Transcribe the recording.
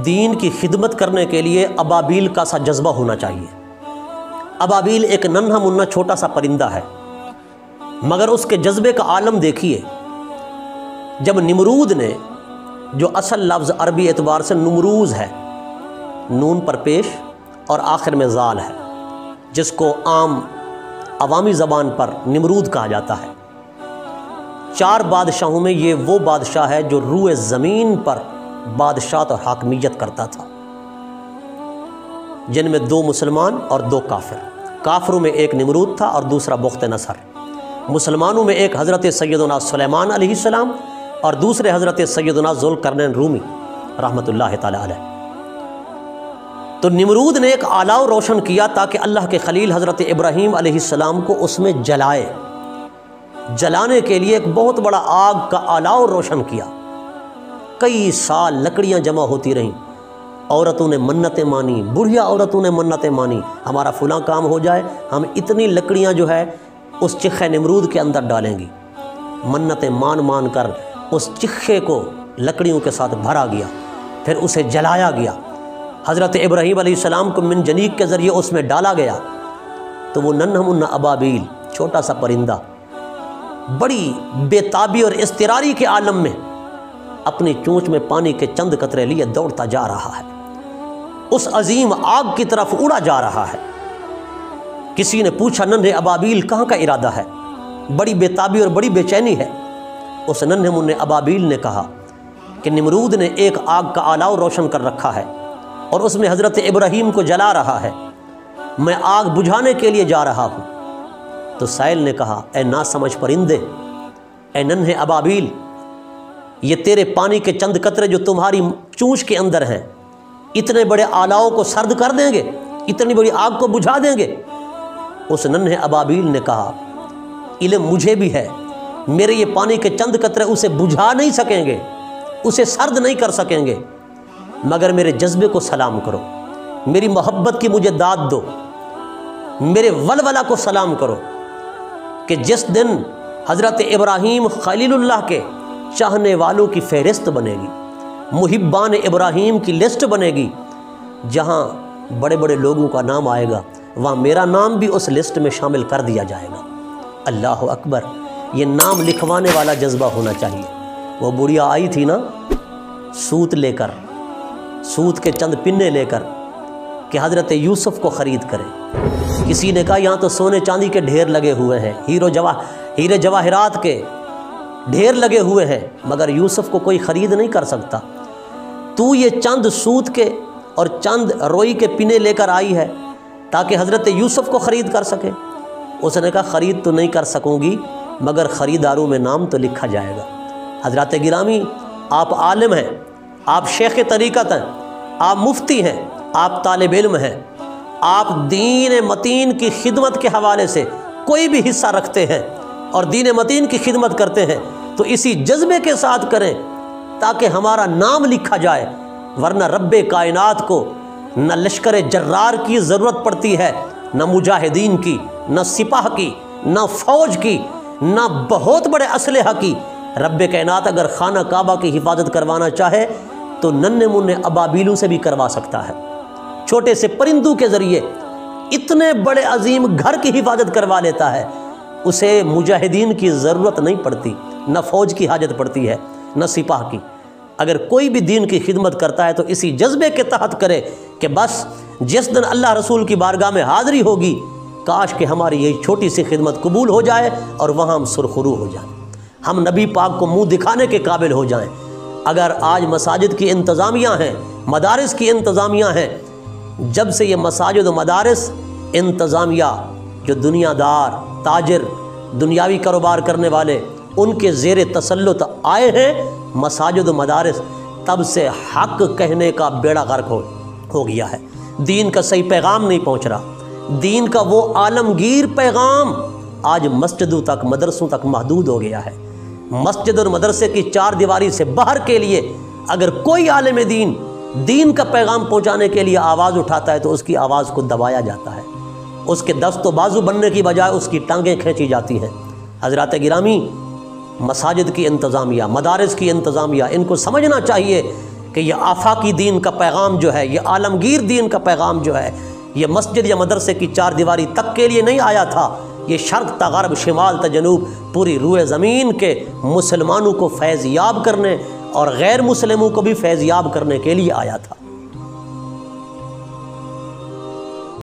دین کی خدمت کرنے کے لیے ابابیل کا سا جذبہ ہونا چاہیے۔ ابابیل ایک ننھا منھا چھوٹا سا پرندہ ہے، مگر اس کے جذبے کا عالم دیکھیے۔ جب نمرود نے، جو اصل لفظ عربی اعتبار سے نمروز ہے، نون پر پیش اور آخر میں زال ہے، جس کو عام عوامی زبان پر نمرود کہا جاتا ہے، 4 بادشاہوں میں یہ وہ بادشاہ ہے جو روئے زمین پر بادشاہت اور حاکمیت کرتا تھا، جن میں 2 مسلمان اور 2 کافر۔ کافروں میں ایک نمرود تھا اور دوسرا بخت نصر۔ مسلمانوں میں ایک حضرت سیدنا سلیمان علیہ السلام اور دوسرے حضرت سیدنا ذوالقرنین رومی رحمۃ اللہ تعالی علیہ۔ تو نمرود نے ایک آلاؤ روشن کیا تاکہ اللہ کے خلیل حضرت ابراہیم علیہ السلام کو اس میں جلائے۔ جلانے کے لیے ایک بہت بڑا آگ کا آلاؤ روشن کیا۔ کئی سال لکڑیاں جمع ہوتی رہیں، عورتوں نے منتیں مانی، بڑھیا عورتوں نے منتیں مانی، ہمارا فلاں کام ہو جائے، ہم اتنی لکڑیاں جو ہے اس چخے نمرود کے اندر ڈالیں گی۔ منتیں مان کر اس چخے کو لکڑیوں کے ساتھ بھرا گیا، پھر اسے جلایا گیا۔ حضرت ابراہیم علیہ السلام کو منجنیق کے ذریعے اس میں ڈالا گیا، تو وہ ننھا منھا ابابیل چھوٹا سا پرندہ بڑی بے تابی اور اضطراری کے عالم میں اپنی چونچ میں پانی کے چند قطرے لیے دوڑتا جا رہا ہے، اس عظیم آگ کی طرف اڑا جا رہا ہے۔ کسی نے پوچھا، ننھے ابابیل کہاں کا ارادہ ہے؟ بڑی بے تابی اور بڑی بے چینی ہے۔ اس ننھے منھے ابابیل نے کہا کہ نمرود نے ایک آگ کا آلاؤ روشن کر رکھا ہے اور اس میں حضرت ابراہیم کو جلا رہا ہے، میں آگ بجھانے کے لیے جا رہا ہوں۔ تو سائل نے کہا، اے ناسمجھ پرندے، اے ننھے ابابیل، یہ تیرے پانی کے چند قطرے جو تمہاری چونچ کے اندر ہیں اتنے بڑے آلاؤ کو سرد کر دیں گے، اتنی بڑی آگ کو بجھا دیں گے؟ اس ننھے ابابیل نے کہا، علم مجھے بھی ہے، میرے یہ پانی کے چند قطرے اسے بجھا نہیں سکیں گے، اسے سرد نہیں کر سکیں گے، مگر میرے جذبے کو سلام کرو، میری محبت کی مجھے داد دو، میرے ولولہ کو سلام کرو کہ جس دن حضرت ابراہیم خلیل اللہ کے چاہنے والوں کی فہرست بنے گی، محبان ابراہیم کی لسٹ بنے گی، جہاں بڑے بڑے لوگوں کا نام آئے گا، وہاں میرا نام بھی اس لسٹ میں شامل کر دیا جائے گا۔ اللہ اکبر! یہ نام لکھوانے والا جذبہ ہونا چاہیے۔ وہ بڑھیا آئی تھی نا سوت لے کر، سوت کے چند پنے لے کر کہ حضرت یوسف کو خرید کرے۔ کسی نے کہا یہاں تو سونے چاندی کے ڈھیر لگے ہوئے ہیں، ہیرے جواہرات کے ڈھیر لگے ہوئے ہیں، مگر یوسف کو کوئی خرید نہیں کر سکتا۔ تو یہ چند سوت کے اور چند روئی کے پنے لے کر آئی ہے تاکہ حضرت یوسف کو خرید کر سکے۔ اس نے کہا خرید تو نہیں کر سکوں گی، مگر خریداروں میں نام تو لکھا جائے گا۔ حضرات گرامی، آپ عالم ہیں، آپ شیخ طریقت ہیں، آپ مفتی ہیں، آپ طالب علم ہیں، آپ دین متین کی خدمت کے حوالے سے کوئی بھی حصہ رکھتے ہیں اور دین متین کی خدمت کرتے ہیں تو اسی جذبے کے ساتھ کریں تاکہ ہمارا نام لکھا جائے، ورنہ رب کائنات کو نہ لشکر جرار کی ضرورت پڑتی ہے، نہ مجاہدین کی، نہ سپاہ کی، نہ فوج کی، نہ بہت بڑے اسلحہ کی۔ رب کائنات اگر خانہ کعبہ کی حفاظت کروانا چاہے تو ننھے منھے ابابیلوں سے بھی کروا سکتا ہے، چھوٹے سے پرندوں کے ذریعے اتنے بڑے عظیم گھر کی حفاظت کروا لیتا ہے۔ اسے مجاہدین کی ضرورت نہیں پڑتی، نہ فوج کی حاجت پڑتی ہے، نہ سپاہ کی۔ اگر کوئی بھی دین کی خدمت کرتا ہے تو اسی جذبے کے تحت کرے کہ بس جس دن اللہ رسول کی بارگاہ میں حاضری ہوگی کاش کہ ہماری یہ چھوٹی سی خدمت قبول ہو جائے اور وہاں ہم سرخرو ہو جائیں، ہم نبی پاک کو منہ دکھانے کے قابل ہو جائیں۔ اگر آج مساجد کی انتظامیہ ہیں، مدارس کی انتظامیہ ہیں، جب سے یہ مساجد و مدارس انتظامیہ جو دنیا دار، تاجر، دنیاوی کاروبار کرنے والے ان کے زیر تسلط آئے ہیں مساجد و مدارس، تب سے حق کہنے کا بیڑا غرق ہو گیا ہے۔ دین کا صحیح پیغام نہیں پہنچ رہا، دین کا وہ عالمگیر پیغام آج مسجدوں تک، مدرسوں تک محدود ہو گیا ہے۔ مسجد اور مدرسے کی 4 دیواری سے باہر کے لیے اگر کوئی عالم دین کا پیغام پہنچانے کے لیے آواز اٹھاتا ہے تو اس کی آواز کو دبایا جاتا ہے، اس کے دست و بازو بننے کی بجائے اس کی ٹانگیں کھینچی جاتی ہیں۔ حضرات گرامی، مساجد کی انتظامیہ، مدارس کی انتظامیہ، ان کو سمجھنا چاہیے کہ یہ آفاقی دین کا پیغام جو ہے، یہ عالمگیر دین کا پیغام جو ہے، یہ مسجد یا مدرسے کی چار دیواری تک کے لیے نہیں آیا تھا، یہ شرق تا غرب، شمال تا جنوب، پوری روئے زمین کے مسلمانوں کو فیض یاب کرنے اور غیر مسلموں کو بھی فیض یاب کرنے کے لیے آیا تھا۔